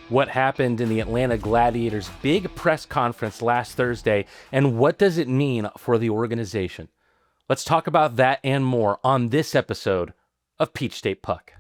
what happened in the Atlanta Gladiators big press conference last Thursday, and what does it mean for the organization? Let's talk about that and more on this episode of Peach State Puck.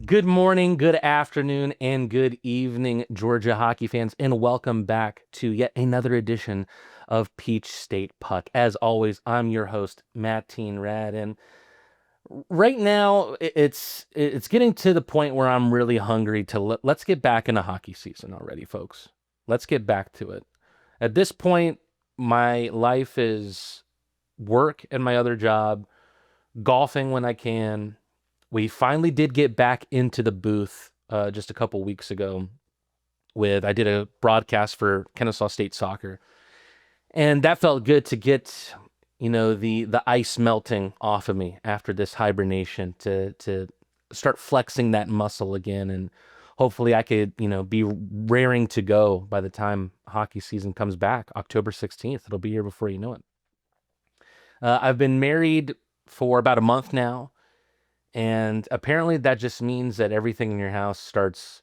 Good morning, good afternoon, and good evening, Georgia hockey fans, and welcome back to yet another edition of Peach State Puck. As always, I'm your host, Matteen Rad, and right now it's getting to the point where I'm really hungry to let's get back into hockey season already, folks. Let's get back to it. At this point, my life is work and my other job, golfing when I can. We finally did get back into the booth just a couple weeks ago. I did a broadcast for Kennesaw State Soccer, and that felt good to get, the ice melting off of me after this hibernation to start flexing that muscle again, and hopefully I could, be raring to go by the time hockey season comes back, October 16th. It'll be here before you know it. I've been married for about a month now. And apparently that just means that everything in your house starts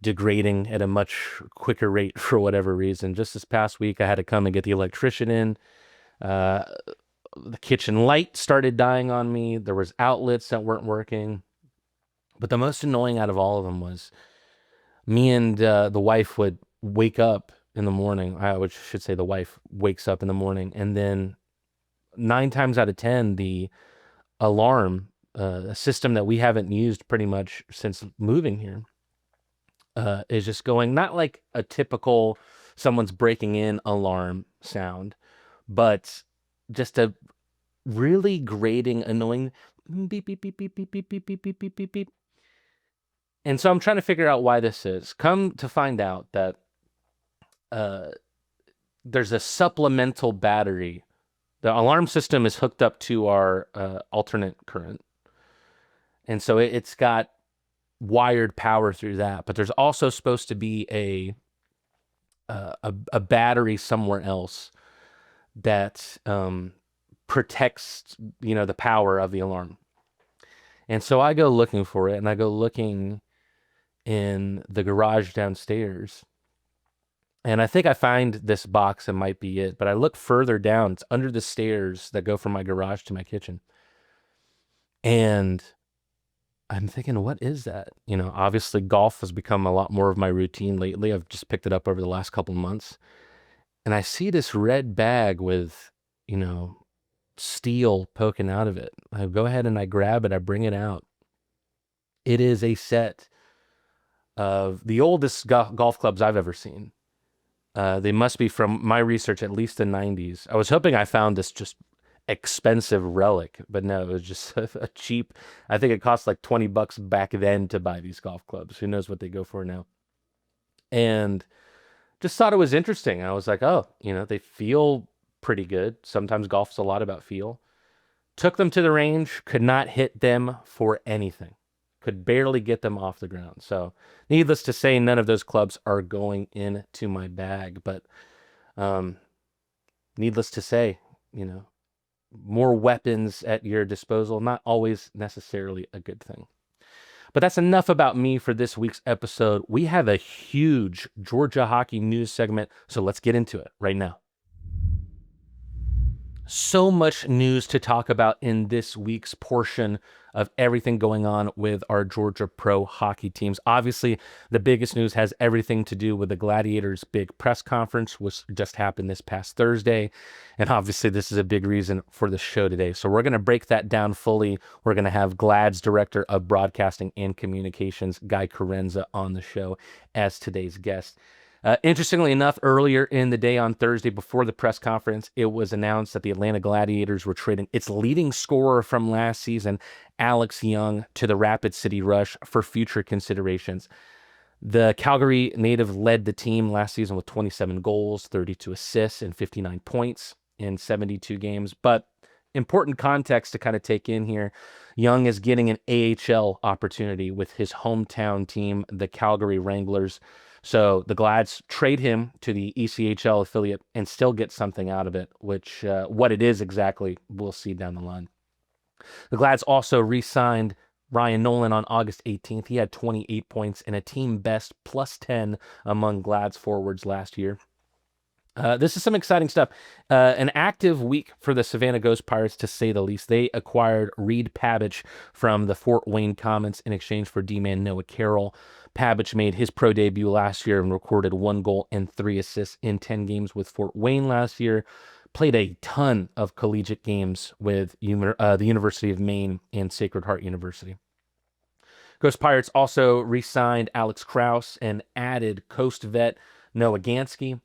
degrading at a much quicker rate for whatever reason. Just this past week, I had to come and get the electrician in. The kitchen light started dying on me. There was outlets that weren't working. But the most annoying out of all of them was me and the wife would wake up in the morning. I should say the wife wakes up in the morning. And then 9 times out of 10, the alarm, a system that we haven't used pretty much since moving here, is just going, not like a typical someone's breaking in alarm sound, but just a really grating, annoying beep, beep, beep, beep, beep, beep, beep, beep, beep, beep, beep, beep. And so I'm trying to figure out why this is. Come to find out that there's a supplemental battery. The alarm system is hooked up to our alternate current. And so it's got wired power through that, but there's also supposed to be a battery somewhere else that protects, the power of the alarm. And so I go looking for it, and I go looking in the garage downstairs, and I think I find this box. It might be it, but I look further down. It's under the stairs that go from my garage to my kitchen, and I'm thinking, what is that? Obviously golf has become a lot more of my routine lately. I've just picked it up over the last couple months. And I see this red bag with, steel poking out of it. I go ahead and I grab it. I bring it out. It is a set of the oldest golf clubs I've ever seen. They must be, from my research, at least the 90s. I was hoping I found this just expensive relic, but no, it was just a cheap. I think it cost like $20 back then to buy these golf clubs. Who knows what they go for now? And just thought it was interesting. I was like, oh, they feel pretty good. Sometimes golf's a lot about feel. Took them to the range, could not hit them for anything. Could barely get them off the ground. So needless to say, none of those clubs are going into my bag, but needless to say, more weapons at your disposal, not always necessarily a good thing. But that's enough about me for this week's episode. We have a huge Georgia hockey news segment, so let's get into it right now. So much news to talk about in this week's portion of everything going on with our Georgia pro hockey teams. Obviously, the biggest news has everything to do with the Gladiators big press conference, which just happened this past Thursday. And obviously, this is a big reason for the show today. So we're going to break that down fully. We're going to have Glad's Director of Broadcasting and Communications, Guy Chiarenza, on the show as today's guest. Interestingly enough, earlier in the day on Thursday before the press conference, it was announced that the Atlanta Gladiators were trading its leading scorer from last season, Alex Young, to the Rapid City Rush for future considerations. The Calgary native led the team last season with 27 goals, 32 assists, and 59 points in 72 games. But important context to kind of take in here. Young is getting an AHL opportunity with his hometown team, the Calgary Wranglers. So the Glads trade him to the ECHL affiliate and still get something out of it, which what it is exactly, we'll see down the line. The Glads also re-signed Ryan Nolan on August 18th. He had 28 points and a team best plus 10 among Glads forwards last year. This is some exciting stuff. An active week for the Savannah Ghost Pirates, to say the least. They acquired Reed Pabich from the Fort Wayne Comets in exchange for D-man Noah Carroll. Pabich made his pro debut last year and recorded 1 goal and 3 assists in 10 games with Fort Wayne last year. Played a ton of collegiate games with the University of Maine and Sacred Heart University. Ghost Pirates also re-signed Alex Krause and added Coast vet Noah Gansky.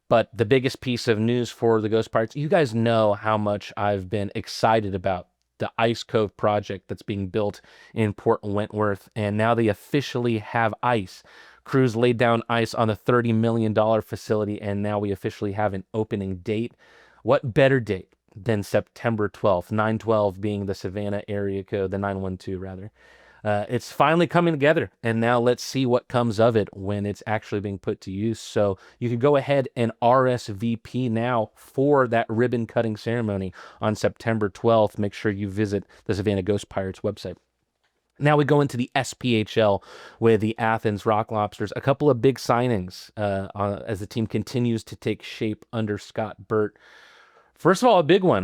But the biggest piece of news for the Ghost Pirates, you guys know how much I've been excited about the Ice Cove project that's being built in Port Wentworth, and now they officially have ice. Crews laid down ice on the $30 million facility, and now we officially have an opening date. What better date than September 12th, 9/12 being the Savannah area code, the 912 rather. It's finally coming together, and now let's see what comes of it when it's actually being put to use. So you can go ahead and RSVP now for that ribbon cutting ceremony on September 12th. Make sure you visit the Savannah Ghost Pirates website. Now we go into the SPHL with the Athens Rock Lobsters. A couple of big signings as the team continues to take shape under Scott Burt. First of all, a big one.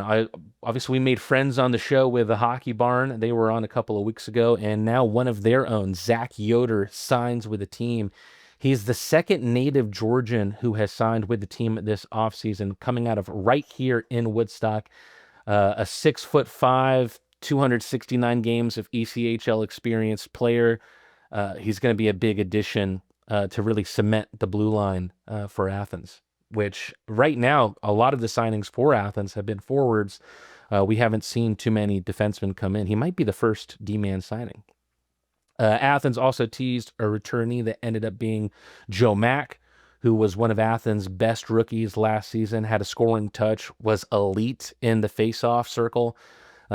Obviously, we made friends on the show with the Hockey Barn. They were on a couple of weeks ago, and now one of their own, Zach Yoder, signs with the team. He's the second native Georgian who has signed with the team this offseason, coming out of right here in Woodstock. A 6'5", 269 games of ECHL experience player. He's going to be a big addition to really cement the blue line for Athens, which right now, a lot of the signings for Athens have been forwards. We haven't seen too many defensemen come in. He might be the first D-man signing. Athens also teased a returnee that ended up being Joe Mack, who was one of Athens' best rookies last season, had a scoring touch, was elite in the face-off circle.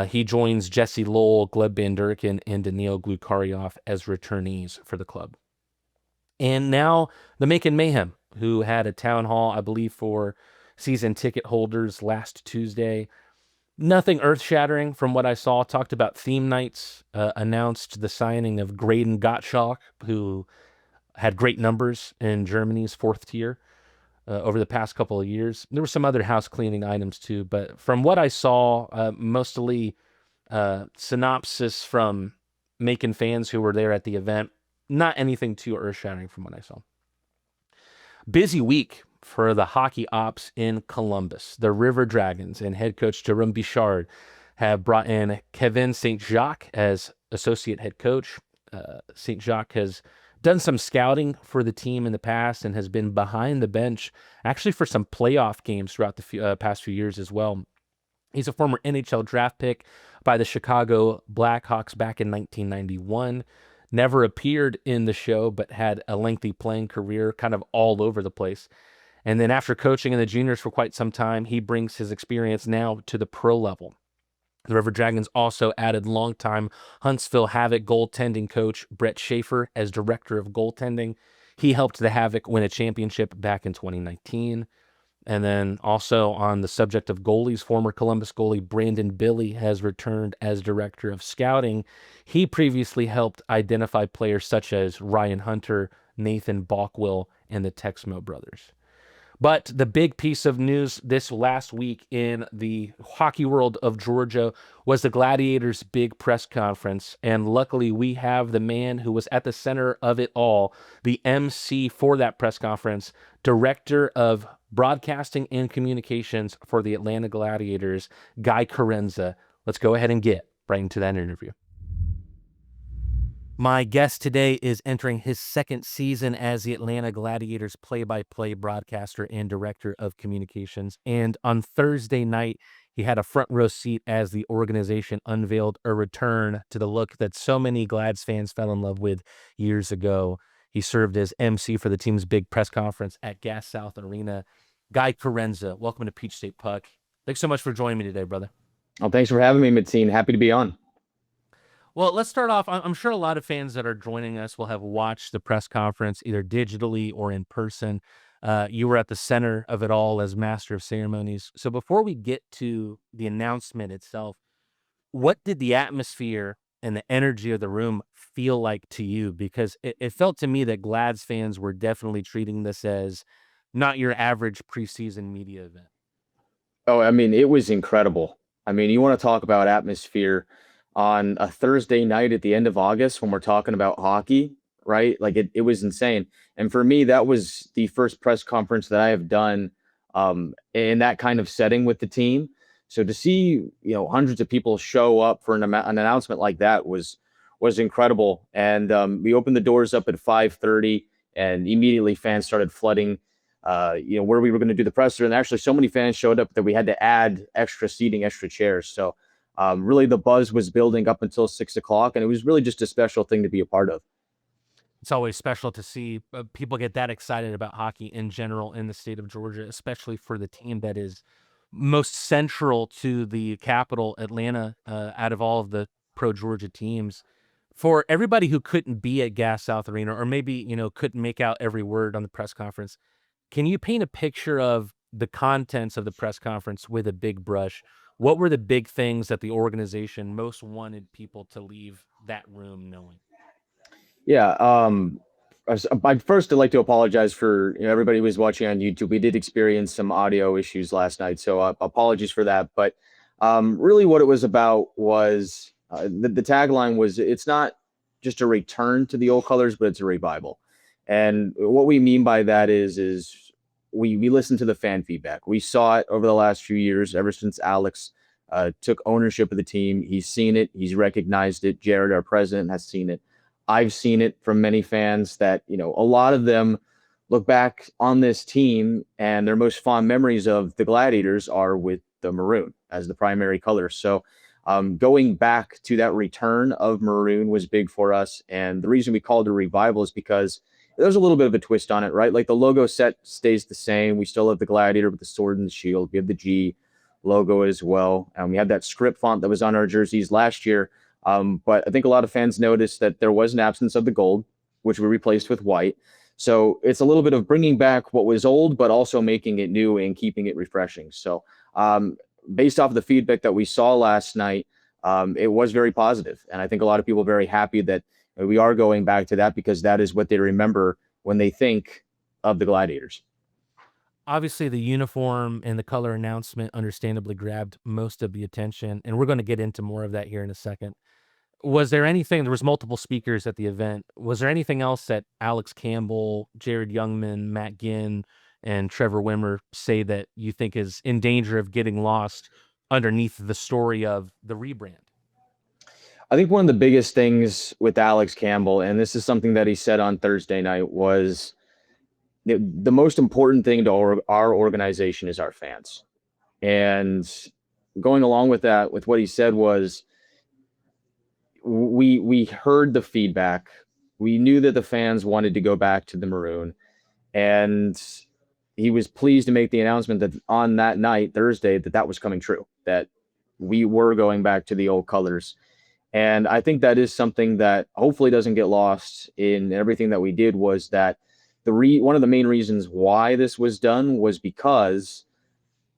He joins Jesse Lowell, Gleb Bandurkin, and Daniil Glukaryov as returnees for the club. And now the Macon Mayhem, who had a town hall, I believe, for season ticket holders last Tuesday. Nothing earth-shattering from what I saw. Talked about theme nights, announced the signing of Graydon Gottschalk, who had great numbers in Germany's 4th tier over the past couple of years. There were some other house cleaning items too, but from what I saw, mostly synopsis from Macon fans who were there at the event. Not anything too earth-shattering from what I saw. Busy week for the hockey ops in Columbus. The River Dragons and head coach Jerome Bichard have brought in Kevin St. Jacques as associate head coach. St. Jacques has done some scouting for the team in the past and has been behind the bench actually for some playoff games throughout the past few years as well. He's a former NHL draft pick by the Chicago Blackhawks back in 1991. Never appeared in the show, but had a lengthy playing career kind of all over the place. And then after coaching in the juniors for quite some time, he brings his experience now to the pro level. The River Dragons also added longtime Huntsville Havoc goaltending coach Brett Schaefer as director of goaltending. He helped the Havoc win a championship back in 2019. And then also on the subject of goalies, former Columbus goalie Brandon Billy has returned as director of scouting. He previously helped identify players such as Ryan Hunter, Nathan Balkwell, and the Texmo brothers. But the big piece of news this last week in the hockey world of Georgia was the Gladiators' big press conference. And luckily, we have the man who was at the center of it all, the MC for that press conference, director of broadcasting and communications for the Atlanta Gladiators, Guy Chiarenza. Let's go ahead and get right into that interview. My guest today is entering his second season as the Atlanta Gladiators play-by-play broadcaster and director of communications. And on Thursday night, he had a front row seat as the organization unveiled a return to the look that so many Glads fans fell in love with years ago. He served as MC for the team's big press conference at Gas South Arena. Guy Chiarenza, welcome to Peach State Puck. Thanks so much for joining me today, brother. Oh, thanks for having me, Matteen. Happy to be on. Well, let's start off. I'm sure a lot of fans that are joining us will have watched the press conference either digitally or in person. You were at the center of it all as master of ceremonies. So before we get to the announcement itself, what did the atmosphere and the energy of the room feel like to you? Because it felt to me that Glad's fans were definitely treating this as not your average preseason media event. Oh, I mean, it was incredible. I mean, you want to talk about atmosphere on a Thursday night at the end of August when we're talking about hockey, right? Like it was insane. And for me, that was the first press conference that I have done in that kind of setting with the team. So to see, hundreds of people show up for an announcement like that was incredible. And we opened the doors up at 5:30, and immediately fans started flooding where we were going to do the presser. And actually, so many fans showed up that we had to add extra seating, extra chairs. So really, the buzz was building up until 6 o'clock, and it was really just a special thing to be a part of. It's always special to see people get that excited about hockey in general in the state of Georgia, especially for the team that is most central to the capital, Atlanta, out of all of the pro Georgia teams. For everybody who couldn't be at Gas South Arena, or maybe couldn't make out every word on the press conference, can you paint a picture of the contents of the press conference with a big brush? What were the big things that the organization most wanted people to leave that room knowing? Yeah. I'd first like to apologize for everybody who was watching on YouTube. We did experience some audio issues last night, so apologies for that. But really, what it was about was the tagline was it's not just a return to the old colors, but it's a revival. And what we mean by that is we listen to the fan feedback. We saw it over the last few years, ever since Alex took ownership of the team. He's seen it, he's recognized it. Jared, our president, has seen it. I've seen it from many fans that, a lot of them look back on this team and their most fond memories of the Gladiators are with the Maroon as the primary color. So going back to that return of Maroon was big for us. And the reason we called it a revival is because there's a little bit of a twist on it, right? Like the logo set stays the same. We still have the Gladiator with the sword and the shield. We have the G logo as well. And we have that script font that was on our jerseys last year. But I think a lot of fans noticed that there was an absence of the gold, which we replaced with white. So it's a little bit of bringing back what was old, but also making it new and keeping it refreshing. So based off of the feedback that we saw last night, it was very positive. And I think a lot of people are very happy that we are going back to that because that is what they remember when they think of the Gladiators. Obviously, the uniform and the color announcement understandably grabbed most of the attention, and we're going to get into more of that here in a second. Was there anything? There was multiple speakers at the event. Was there anything else that Alex Campbell, Jared Youngman, Matt Ginn, and Trevor Wimmer say that you think is in danger of getting lost underneath the story of the rebrand? I think one of the biggest things with Alex Campbell, and this is something that he said on Thursday night, was the most important thing to our organization is our fans. And going along with that, with what he said was, we heard the feedback. We knew that the fans wanted to go back to the Maroon, and he was pleased to make the announcement that on that night, Thursday, that was coming true. That we were going back to the old colors. And I think that is something that hopefully doesn't get lost in everything that we did. Was that one of the main reasons why this was done was because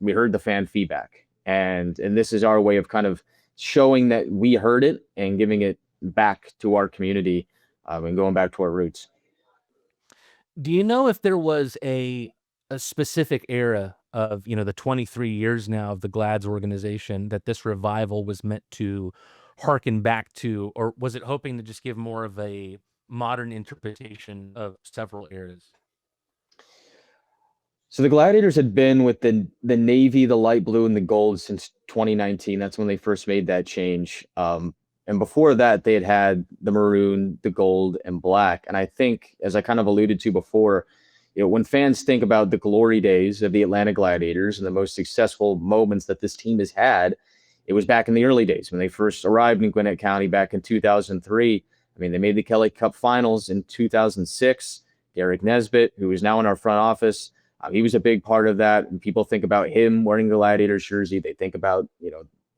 we heard the fan feedback, and this is our way of kind of showing that we heard it and giving it back to our community, and going back to our roots. Do you know if there was a specific era of the 23 years now of the Glads organization that this revival was meant to harken back to, or was it hoping to just give more of a modern interpretation of several eras? So the Gladiators had been with the navy, the light blue, and the gold since 2019. That's when they first made that change. And before that, they had the maroon, the gold, and black. And I think, as I kind of alluded to before, when fans think about the glory days of the Atlanta Gladiators and the most successful moments that this team has had, it was back in the early days when they first arrived in Gwinnett County back in 2003. I mean, they made the Kelly Cup Finals in 2006. Derek Nesbitt, who is now in our front office, he was a big part of that. And people think about him wearing the Gladiators jersey. They think about,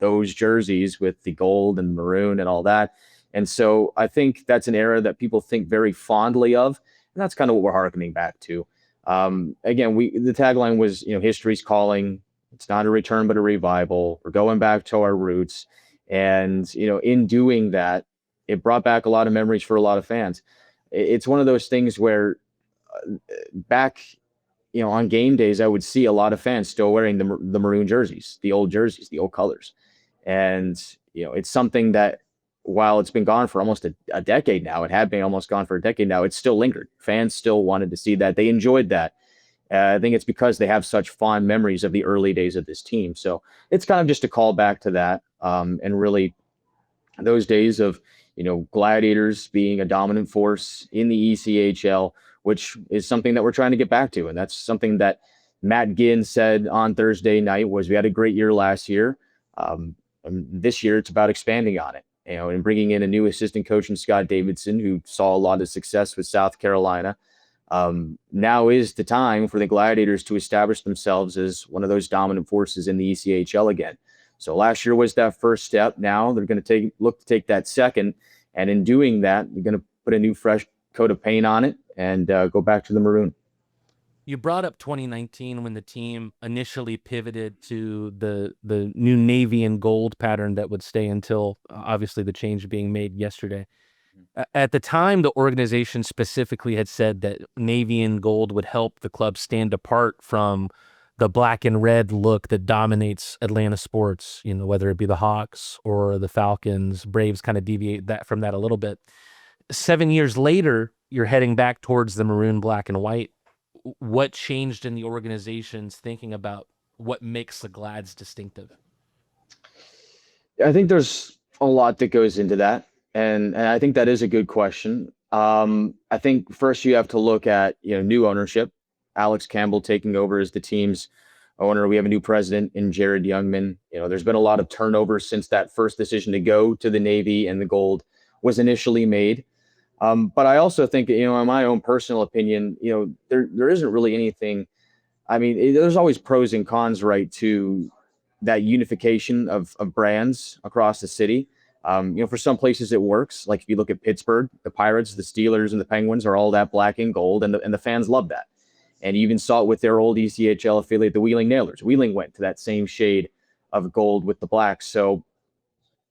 those jerseys with the gold and maroon and all that. And so I think that's an era that people think very fondly of, and that's kind of what we're harkening back to. Again, the tagline was, history's calling. It's not a return, but a revival. We're going back to our roots, and in doing that, it brought back a lot of memories for a lot of fans. It's one of those things where back, on game days, I would see a lot of fans still wearing the maroon jerseys, the old jerseys, the old colors, and it's something that, while it's been gone for almost a decade now, it had been almost gone for a decade now, it still lingered. Fans still wanted to see that. They enjoyed that. I think it's because they have such fond memories of the early days of this team. So it's kind of just a call back to that, and really those days of, Gladiators being a dominant force in the ECHL, which is something that we're trying to get back to. And that's something that Matt Ginn said on Thursday night was, we had a great year last year. And this year it's about expanding on it, and bringing in a new assistant coach in Scott Davidson, who saw a lot of success with South Carolina. Now is the time for the Gladiators to establish themselves as one of those dominant forces in the ECHL again. So last year was that first step. Now they're going to look to take that second. And in doing that, we're going to put a new fresh coat of paint on it and go back to the maroon. You brought up 2019 when the team initially pivoted to the new navy and gold pattern that would stay until obviously the change being made yesterday. At the time, the organization specifically had said that navy and gold would help the club stand apart from the black and red look that dominates Atlanta sports, whether it be the Hawks or the Falcons. Braves kind of deviate from that a little bit. 7 years later, you're heading back towards the maroon, black, and white. What changed in the organization's thinking about what makes the Glads distinctive? I think there's a lot that goes into that. And I think that is a good question. I think first you have to look at, new ownership. Alex Campbell taking over as the team's owner. We have a new president in Jared Youngman. There's been a lot of turnover since that first decision to go to the Navy and the gold was initially made. But I also think, in my own personal opinion, there isn't really anything. I mean, there's always pros and cons, right, to that unification of brands across the city. For some places it works. Like if you look at Pittsburgh, the Pirates, the Steelers, and the Penguins are all that black and gold, and the fans love that. And you even saw it with their old ECHL affiliate, the Wheeling Nailers. Wheeling went to that same shade of gold with the blacks. So,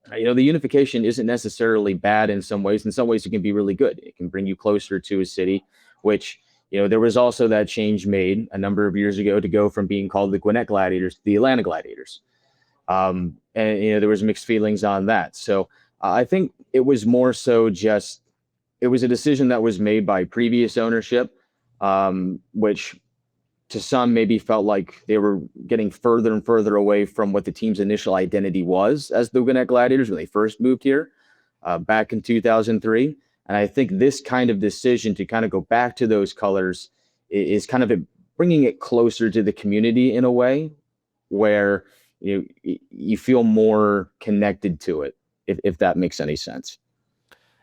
the unification isn't necessarily bad in some ways. In some ways, it can be really good. It can bring you closer to a city, which, there was also that change made a number of years ago to go from being called the Gwinnett Gladiators to the Atlanta Gladiators. And, there was mixed feelings on that. So I think it was more so just, it was a decision that was made by previous ownership, which to some maybe felt like they were getting further and further away from what the team's initial identity was as the Gwinnett Gladiators when they first moved here back in 2003. And I think this kind of decision to kind of go back to those colors is kind of bringing it closer to the community in a way where you feel more connected to it, if that makes any sense.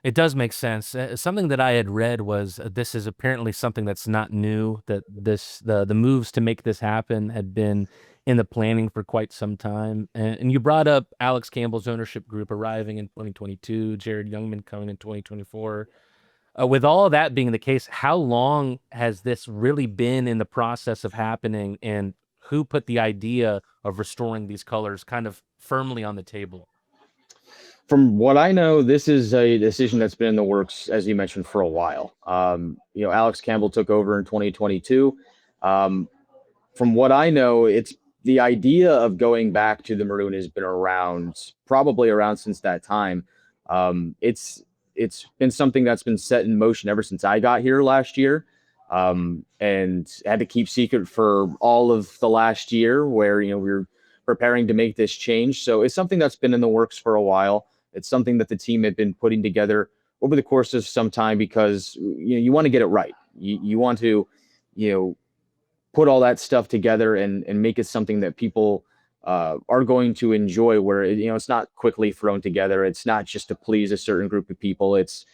It does make sense. Something that I had read was this is apparently something that's not new, that the moves to make this happen had been in the planning for quite some time. And you brought up Alex Campbell's ownership group arriving in 2022, Jared Youngman coming in 2024. With all that being the case, how long has this really been in the process of happening, and who put the idea of restoring these colors kind of firmly on the table? From what I know, this is a decision that's been in the works, as you mentioned, for a while. Alex Campbell took over in 2022. From what I know, it's the idea of going back to the maroon has been probably around since that time. It's been something that's been set in motion ever since I got here last year, and had to keep secret for all of the last year where we were preparing to make this change. So it's something that's been in the works for a while. It's something that the team had been putting together over the course of some time because you want to get it right. You want to put all that stuff together and make it something that people are going to enjoy, where it's not quickly thrown together. It's not just to please a certain group of people. It's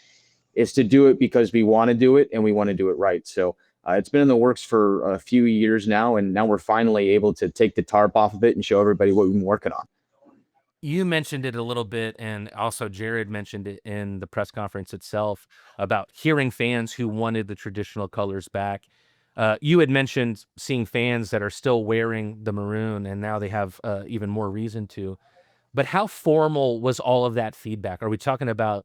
to do it because we want to do it and we want to do it right. So it's been in the works for a few years now, and now we're finally able to take the tarp off of it and show everybody what we've been working on. You mentioned it a little bit, and also Jared mentioned it in the press conference itself about hearing fans who wanted the traditional colors back. You had mentioned seeing fans that are still wearing the maroon, and now they have even more reason to. But how formal was all of that feedback? Are we talking about,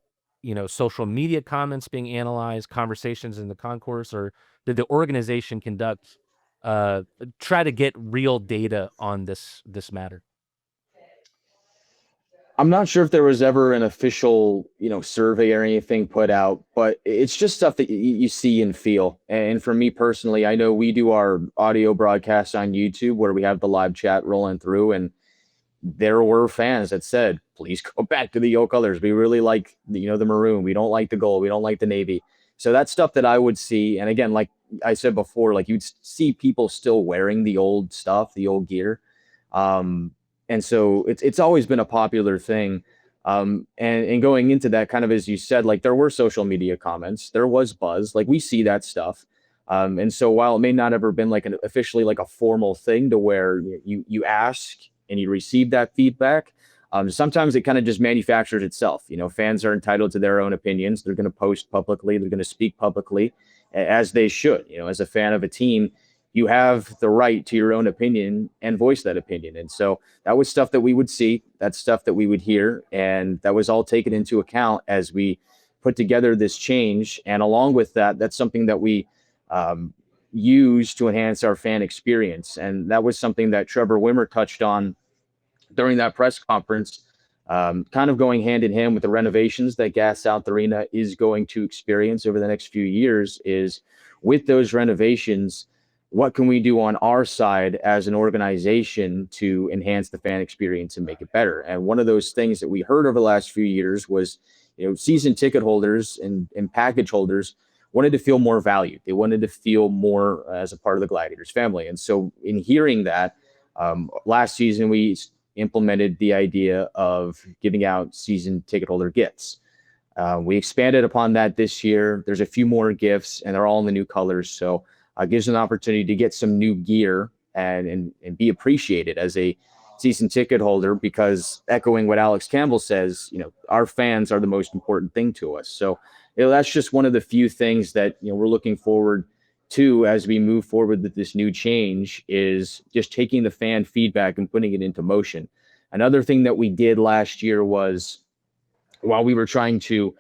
social media comments being analyzed, conversations in the concourse, or did the organization conduct uh, try to get real data on this matter? I'm not sure if there was ever an official, survey or anything put out, but it's just stuff that you see and feel. And for me personally, I know we do our audio broadcast on YouTube where we have the live chat rolling through, and there were fans that said, "Please go back to the old colors. We really like the maroon. We don't like the gold. We don't like the navy." So that's stuff that I would see. And again, like I said before, like you'd see people still wearing the old stuff, the old gear. Um, and so it's always been a popular thing. And going into that, kind of as you said, like there were social media comments, there was buzz, like we see that stuff. And so while it may not ever been like an officially like a formal thing to where you ask and you receive that feedback, sometimes it kind of just manufactures itself. Fans are entitled to their own opinions. They're going to post publicly. They're going to speak publicly, as they should. As a fan of a team, you have the right to your own opinion and voice that opinion. And so that was stuff that we would see. That's stuff that we would hear, and that was all taken into account as we put together this change. And along with that, that's something that we use to enhance our fan experience. And that was something that Trevor Wimmer touched on during that press conference, kind of going hand in hand with the renovations that Gas South Arena is going to experience over the next few years. Is with those renovations, what can we do on our side as an organization to enhance the fan experience and make it better? And one of those things that we heard over the last few years was, season ticket holders and package holders wanted to feel more valued. They wanted to feel more as a part of the Gladiators family. And so, in hearing that, last season we implemented the idea of giving out season ticket holder gifts. We expanded upon that this year. There's a few more gifts, and they're all in the new colors. So it gives an opportunity to get some new gear and be appreciated as a season ticket holder, because echoing what Alex Campbell says, our fans are the most important thing to us. So that's just one of the few things that we're looking forward to as we move forward with this new change, is just taking the fan feedback and putting it into motion. Another thing that we did last year was, while we were trying to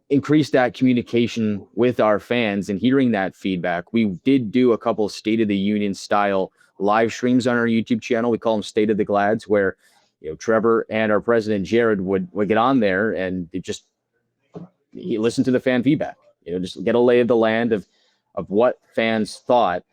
increase that communication with our fans and hearing that feedback, we did do a couple State of the Union style live streams on our YouTube channel. We call them State of the Glads, where Trevor and our president Jared would get on there and just listen to the fan feedback. Just get a lay of the land of what fans thought,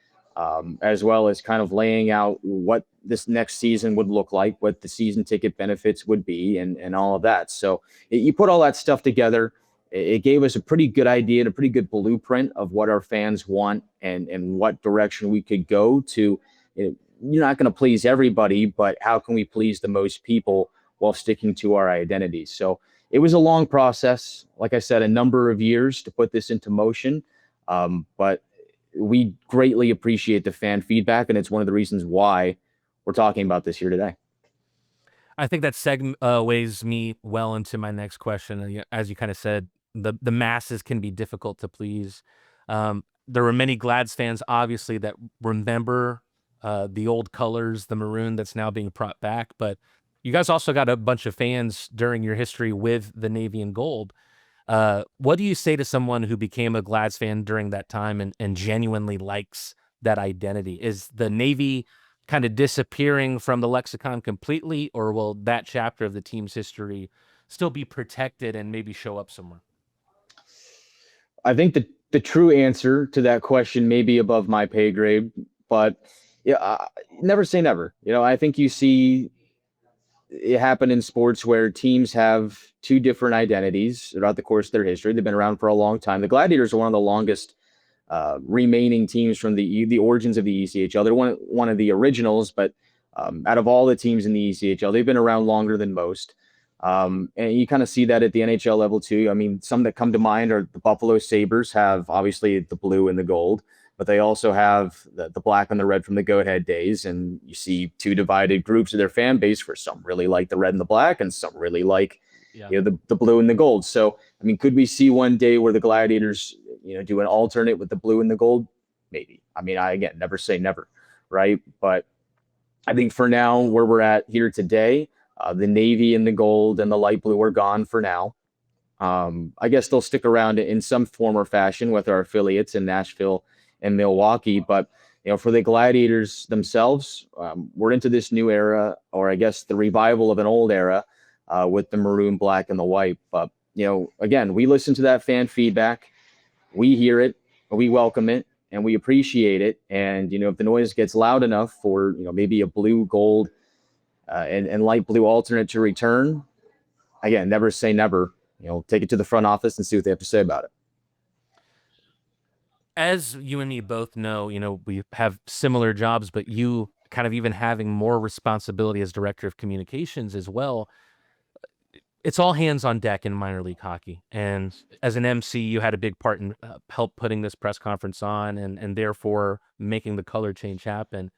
as well as kind of laying out what this next season would look like, what the season ticket benefits would be, and all of that. So you put all that stuff together. It gave us a pretty good idea and a pretty good blueprint of what our fans want and what direction we could go to. You're not going to please everybody, but how can we please the most people while sticking to our identity? So it was a long process, like I said, a number of years to put this into motion. But we greatly appreciate the fan feedback, and it's one of the reasons why we're talking about this here today. I think that segues me well into my next question. As you kind of said, the masses can be difficult to please. There were many Glads fans, obviously, that remember the old colors, the maroon that's now being brought back. But you guys also got a bunch of fans during your history with the navy and gold. What do you say to someone who became a Glads fan during that time and genuinely likes that identity? Is the Navy kind of disappearing from the lexicon completely, or will that chapter of the team's history still be protected and maybe show up somewhere? I think the true answer to that question may be above my pay grade, but yeah, never say never. I think you see it happen in sports where teams have two different identities throughout the course of their history. They've been around for a long time. The Gladiators are one of the longest remaining teams from the origins of the ECHL. They're one of the originals, but out of all the teams in the ECHL, they've been around longer than most. And you kind of see that at the NHL level too. I mean, some that come to mind are the Buffalo Sabres, have obviously the blue and the gold. but they also have the black and the red from the Go Ahead days. And you see two divided groups of their fan base, where some really like the red and the black, and some really like Yeah. the blue and the gold. So I mean, could we see one day where the Gladiators do an alternate with the blue and the gold? Maybe. I mean, I again never say never, right? But I think for now, where we're at here today, the navy and the gold and the light blue are gone for now. I guess they'll stick around in some form or fashion with our affiliates in Nashville and Milwaukee. But for the Gladiators themselves, we're into this new era, or I guess the revival of an old era, with the maroon, black, and the white. But again, we listen to that fan feedback, we hear it, we welcome it, and we appreciate it. And if the noise gets loud enough for maybe a blue, gold, and light blue alternate to return, again, never say never. Take it to the front office and see what they have to say about it. As you and me both know, we have similar jobs, but you kind of even having more responsibility as director of communications as well. It's all hands on deck in minor league hockey. And as an MC, you had a big part in help putting this press conference on and therefore making the color change happen.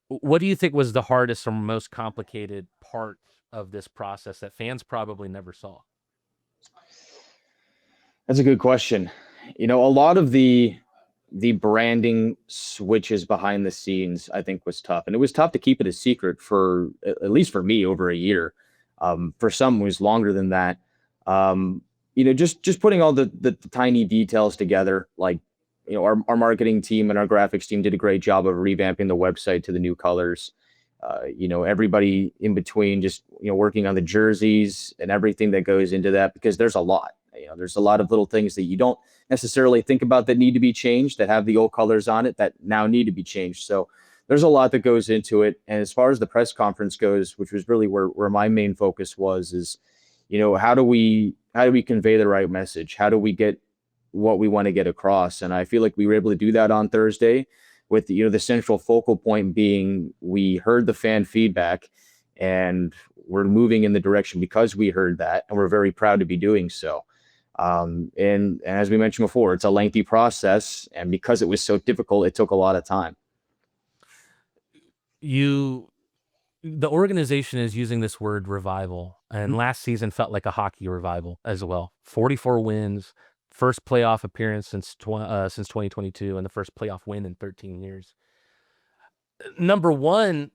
What do you think was the hardest or most complicated part of this process that fans probably never saw? That's a good question. A lot of the branding switches behind the scenes, I think, was tough, and it was tough to keep it a secret for at least for me over a year. For some, it was longer than that. Just putting all the tiny details together, like our marketing team and our graphics team did a great job of revamping the website to the new colors. Everybody in between, just working on the jerseys and everything that goes into that, because there's a lot. There's a lot of little things that you don't necessarily think about that need to be changed, that have the old colors on it that now need to be changed. So there's a lot that goes into it. And as far as the press conference goes, which was really where my main focus was, is how do we convey the right message? How do we get what we want to get across? And I feel like we were able to do that on Thursday, with the central focal point being we heard the fan feedback, and we're moving in the direction because we heard that, and we're very proud to be doing so. And as we mentioned before, it's a lengthy process, and because it was so difficult, it took a lot of time. The organization is using this word revival, and last season felt like a hockey revival as well. 44 wins, first playoff appearance since 2022, and the first playoff win in 13 years. Number one,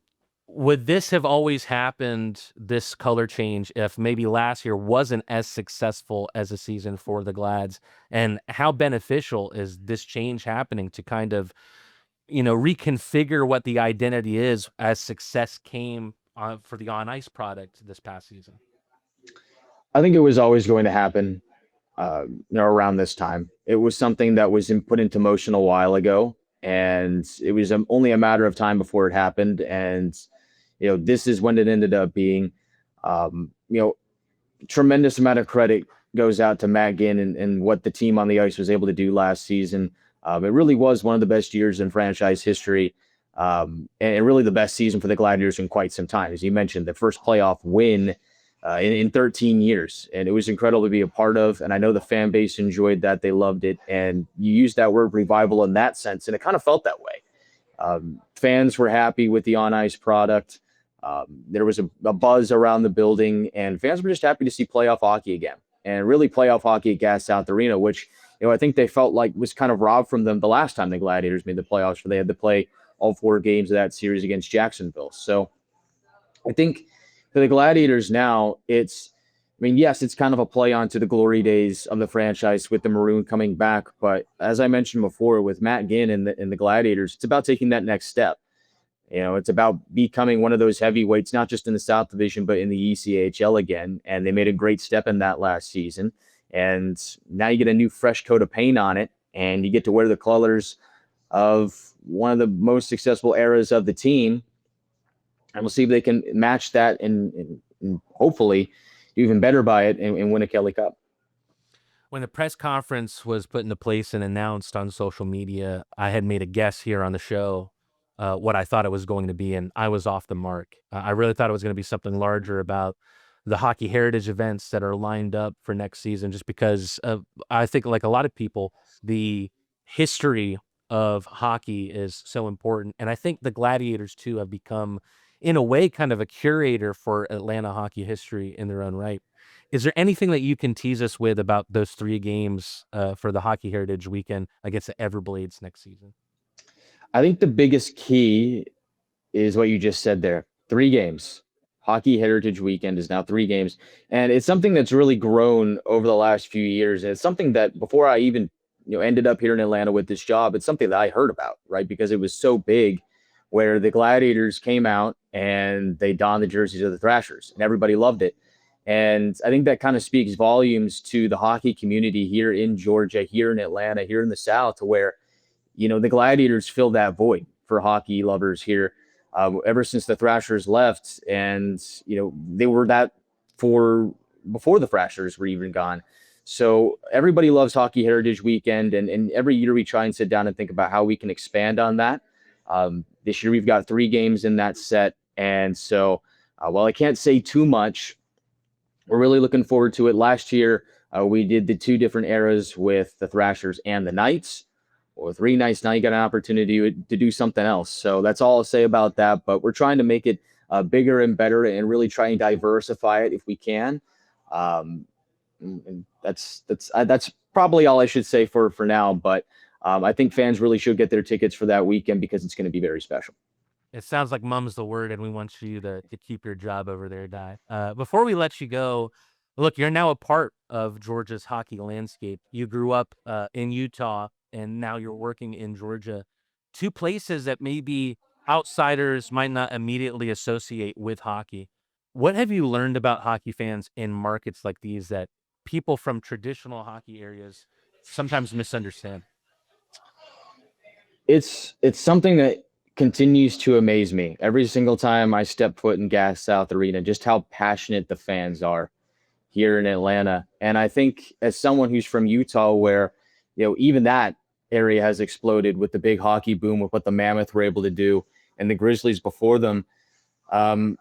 would this have always happened, this color change, if maybe last year wasn't as successful as a season for the Glads? And how beneficial is this change happening to kind of, reconfigure what the identity is as success came for the on ice product this past season? I think it was always going to happen, around this time. It was something that was put into motion a while ago, and it was only a matter of time before it happened. And this is when it ended up being. Tremendous amount of credit goes out to Matt Ginn and what the team on the ice was able to do last season. It really was one of the best years in franchise history, and really the best season for the Gladiators in quite some time. As you mentioned, the first playoff win in 13 years, and it was incredible to be a part of. And I know the fan base enjoyed that; they loved it. And you used that word revival in that sense, and it kind of felt that way. Fans were happy with the on ice product. There was a buzz around the building, and fans were just happy to see playoff hockey again, and really playoff hockey at Gas South Arena, which I think they felt like was kind of robbed from them the last time the Gladiators made the playoffs, where they had to play all 4 games of that series against Jacksonville. So I think for the Gladiators now, yes, it's kind of a play on to the glory days of the franchise with the Maroon coming back. But as I mentioned before, with Matt Ginn and the Gladiators, it's about taking that next step. It's about becoming one of those heavyweights, not just in the South Division, but in the ECHL again. And they made a great step in that last season. And now you get a new fresh coat of paint on it, and you get to wear the colors of one of the most successful eras of the team. And we'll see if they can match that and hopefully do even better by it and win a Kelly Cup. When the press conference was put into place and announced on social media, I had made a guess here on the show what I thought it was going to be, and I was off the mark. I really thought it was going to be something larger about the hockey heritage events that are lined up for next season, just because I think, like a lot of people, the history of hockey is so important. And I think the Gladiators, too, have become, in a way, kind of a curator for Atlanta hockey history in their own right. Is there anything that you can tease us with about those 3 games for the Hockey Heritage Weekend against the Everblades next season? I think the biggest key is what you just said there. 3 games. Hockey Heritage Weekend is now 3 games. And it's something that's really grown over the last few years. And it's something that before I even ended up here in Atlanta with this job, it's something that I heard about, right? Because it was so big where the Gladiators came out and they donned the jerseys of the Thrashers and everybody loved it. And I think that kind of speaks volumes to the hockey community here in Georgia, here in Atlanta, here in the South, to where the Gladiators fill that void for hockey lovers here ever since the Thrashers left. And, they were that for before the Thrashers were even gone. So everybody loves Hockey Heritage Weekend. And every year we try and sit down and think about how we can expand on that. This year we've got 3 games in that set. And so while I can't say too much, we're really looking forward to it. Last year, we did the 2 different eras with the Thrashers and the Knights. Or 3 nights now, you got an opportunity to do something else. So that's all I'll say about that. But we're trying to make it bigger and better, and really try and diversify it if we can. And that's probably all I should say for now. But I think fans really should get their tickets for that weekend because it's going to be very special. It sounds like mum's the word, and we want you to keep your job over there, Di. Before we let you go, look, you're now a part of Georgia's hockey landscape. You grew up in Utah, and now you're working in Georgia. 2 places that maybe outsiders might not immediately associate with hockey. What have you learned about hockey fans in markets like these that people from traditional hockey areas sometimes misunderstand? It's something that continues to amaze me every single time I step foot in Gas South Arena, just how passionate the fans are here in Atlanta. And I think as someone who's from Utah, where even that area has exploded with the big hockey boom, with what the Mammoth were able to do, and the Grizzlies before them, um,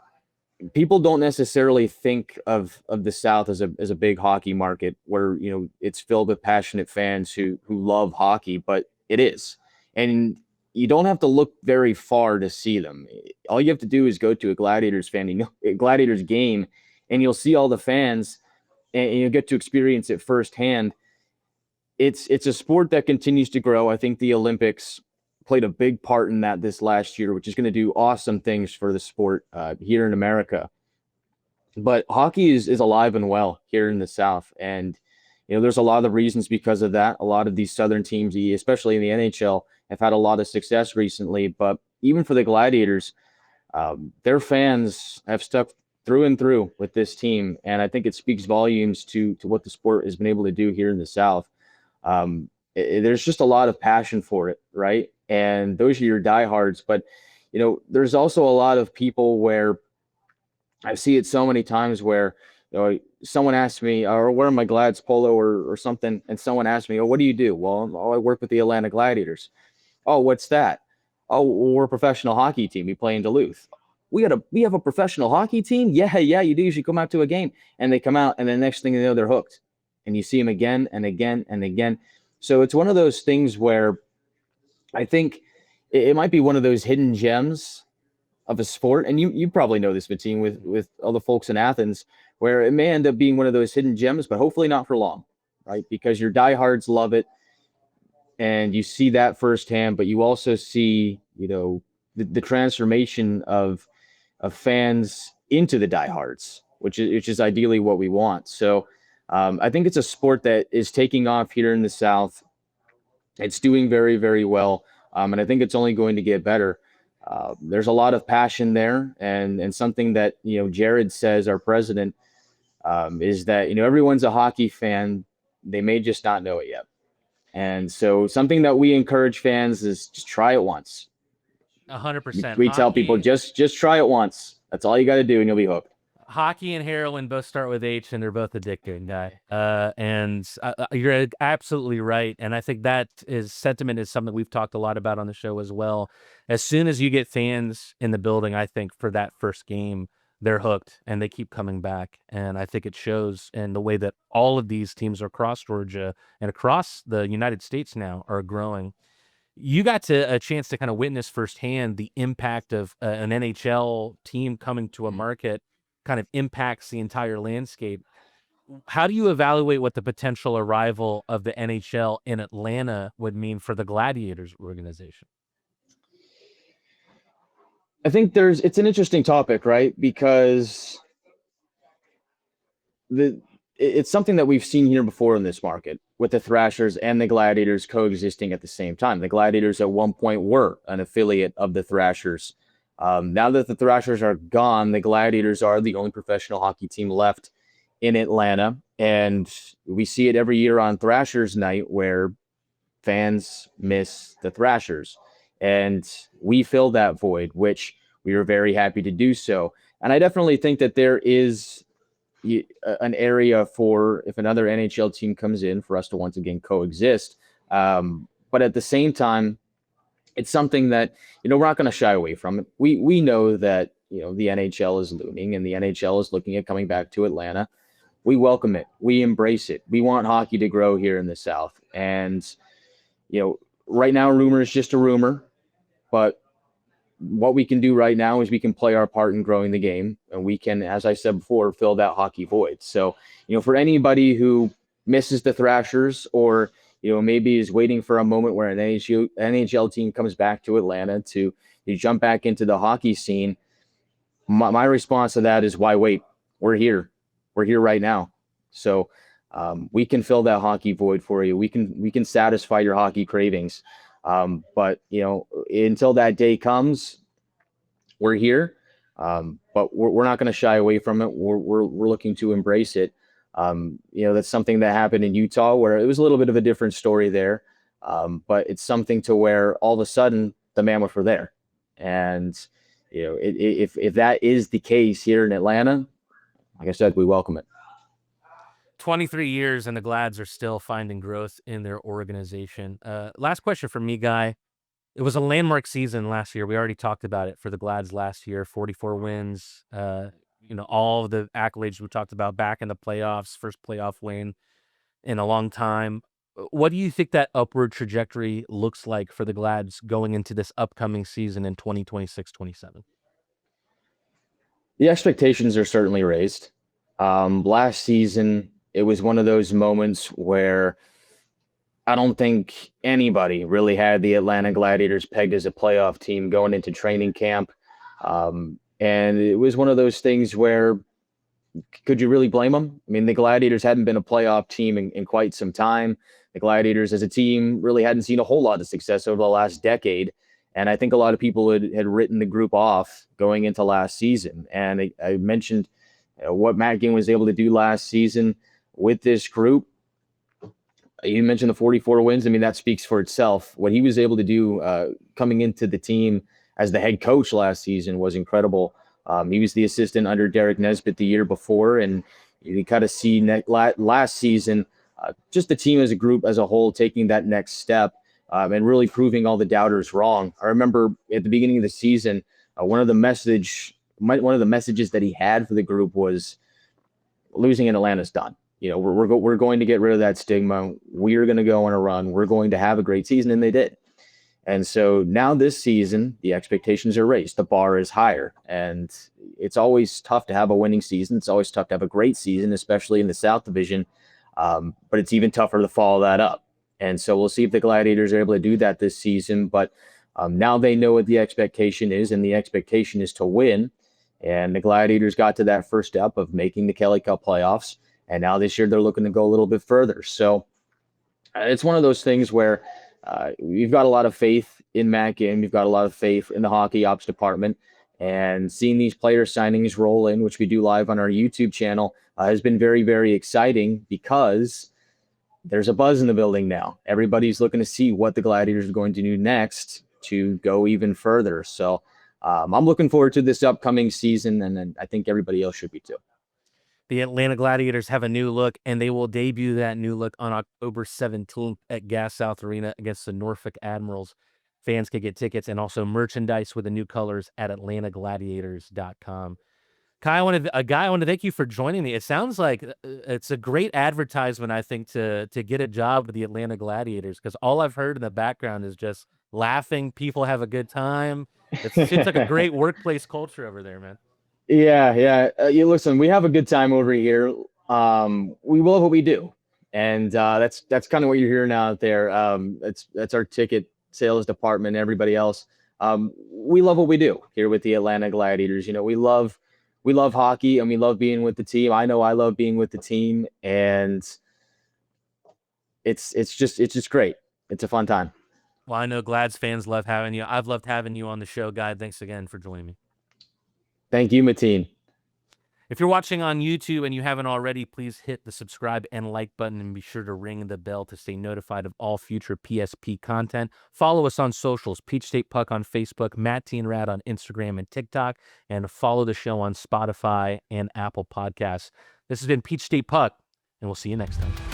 people don't necessarily think of the South as a big hockey market where it's filled with passionate fans who love hockey, but it is. And you don't have to look very far to see them. All you have to do is go to a Gladiators a Gladiators game, and you'll see all the fans, and you'll get to experience it firsthand. It's a sport that continues to grow. I think the Olympics played a big part in that this last year, which is going to do awesome things for the sport here in America. But hockey is alive and well here in the South, and there's a lot of reasons because of that. A lot of these Southern teams, especially in the NHL, have had a lot of success recently. But even for the Gladiators, their fans have stuck through and through with this team, and I think it speaks volumes to what the sport has been able to do here in the South. There's just a lot of passion for it, right? And those are your diehards. But there's also a lot of people where I see it so many times where someone asks me, or wear my Glads polo or something, and someone asks me, "Oh, what do you do?" Well, I work with the Atlanta Gladiators. Oh, what's that? Oh, well, we're a professional hockey team. We play in Duluth. We have a professional hockey team? Yeah, you do. You should come out to a game. And they come out, and the next thing you know, they're hooked. And you see them again and again and again. So it's one of those things where I think it might be one of those hidden gems of a sport. And you probably know this, Matteen, with all the folks in Athens, where it may end up being one of those hidden gems, but hopefully not for long, right? Because your diehards love it, and you see that firsthand. But you also see, the transformation of fans into the diehards, which is ideally what we want. So I think it's a sport that is taking off here in the South. It's doing very, very well, and I think it's only going to get better. There's a lot of passion there, and something that Jared says, our president, is that everyone's a hockey fan. They may just not know it yet. And so something that we encourage fans is just try it once. 100%. We tell people just try it once. That's all you got to do, and you'll be hooked. Hockey and heroin both start with H, and they're both addicting, Guy. And you're absolutely right. And I think that sentiment is something we've talked a lot about on the show as well. As soon as you get fans in the building, I think for that first game, they're hooked and they keep coming back. And I think it shows in the way that all of these teams across Georgia and across the United States now are growing. You got a chance to kind of witness firsthand the impact of an NHL team coming to a market kind of impacts the entire landscape. How do you evaluate what the potential arrival of the NHL in Atlanta would mean for the Gladiators organization? I think it's an interesting topic, right? Because the it's something that we've seen here before in this market with the Thrashers and the Gladiators coexisting at the same time. The Gladiators at one point were an affiliate of the Thrashers. Now that the Thrashers are gone, the Gladiators are the only professional hockey team left in Atlanta. And we see it every year on Thrashers night where fans miss the Thrashers. And we fill that void, which we were very happy to do so. And I definitely think that there is an area for if another NHL team comes in for us to once again coexist. But at the same time, it's something that we're not going to shy away from. We know that the NHL is looming and the NHL is looking at coming back to Atlanta. We welcome it. We embrace it. We want hockey to grow here in the South. And right now, rumor is just a rumor, but what we can do right now is we can play our part in growing the game, and we can, as I said before, fill that hockey void. So, for anybody who misses the Thrashers or, maybe is waiting for a moment where an NHL team comes back to Atlanta to jump back into the hockey scene, my response to that is why wait? We're here. We're here right now. So we can fill that hockey void for you. We can satisfy your hockey cravings. But until that day comes, we're here. But we're not going to shy away from it. We're looking to embrace it. That's something that happened in Utah where it was a little bit of a different story there. But it's something to where all of a sudden the Mammoth were there. And, if that is the case here in Atlanta, like I said, we welcome it. 23 years and the Glads are still finding growth in their organization. Last question for me, Guy. It was a landmark season last year. We already talked about it for the Glads last year. 44 wins. All of the accolades we talked about back in the playoffs, first playoff win in a long time. What do you think that upward trajectory looks like for the Glads going into this upcoming season in 2026-27? The expectations are certainly raised. Last season, it was one of those moments where I don't think anybody really had the Atlanta Gladiators pegged as a playoff team going into training camp. And it was one of those things where could you really blame them? I mean, the Gladiators hadn't been a playoff team in quite some time. The Gladiators as a team really hadn't seen a whole lot of success over the last decade. And I think a lot of people had written the group off going into last season. And I mentioned what Matt Ginn was able to do last season with this group. You mentioned the 44 wins. I mean, that speaks for itself. What he was able to do coming into the team as the head coach last season was incredible. He was the assistant under Derek Nesbitt the year before, and you kind of see last season just the team as a group as a whole taking that next step and really proving all the doubters wrong. I remember at the beginning of the season, one of the messages that he had for the group was losing in Atlanta's done. We're going to get rid of that stigma. We're going to go on a run. We're going to have a great season, and they did. And so now this season, the expectations are raised. The bar is higher. And it's always tough to have a winning season. It's always tough to have a great season, especially in the South Division. But it's even tougher to follow that up. And so we'll see if the Gladiators are able to do that this season. But now they know what the expectation is, and the expectation is to win. And the Gladiators got to that first step of making the Kelly Cup playoffs. And now this year they're looking to go a little bit further. So it's one of those things where we've got a lot of faith in Matt Ginn. We've got a lot of faith in the hockey ops department. And seeing these player signings roll in, which we do live on our YouTube channel, has been very, very exciting because there's a buzz in the building now. Everybody's looking to see what the Gladiators are going to do next to go even further. So I'm looking forward to this upcoming season, and I think everybody else should be too. The Atlanta Gladiators have a new look, and they will debut that new look on October 17th at Gas South Arena against the Norfolk Admirals. Fans can get tickets and also merchandise with the new colors at AtlantaGladiators.com. Guy, I want to thank you for joining me. It sounds like it's a great advertisement, I think, to get a job with the Atlanta Gladiators, because all I've heard in the background is just laughing. People have a good time. It seems like a great workplace culture over there, man. Yeah, yeah. You listen, we have a good time over here. We love what we do, and that's kind of what you're hearing out there. That's our ticket sales department. Everybody else, we love what we do here with the Atlanta Gladiators. You know, we love hockey and we love being with the team. I know I love being with the team, and it's just great. It's a fun time. Well, I know Glad's fans love having you. I've loved having you on the show, Guy. Thanks again for joining me. Thank you, Matteen. If you're watching on YouTube and you haven't already, please hit the subscribe and like button and be sure to ring the bell to stay notified of all future PSP content. Follow us on socials, Peach State Puck on Facebook, Matteen Rad on Instagram and TikTok, and follow the show on Spotify and Apple Podcasts. This has been Peach State Puck, and we'll see you next time.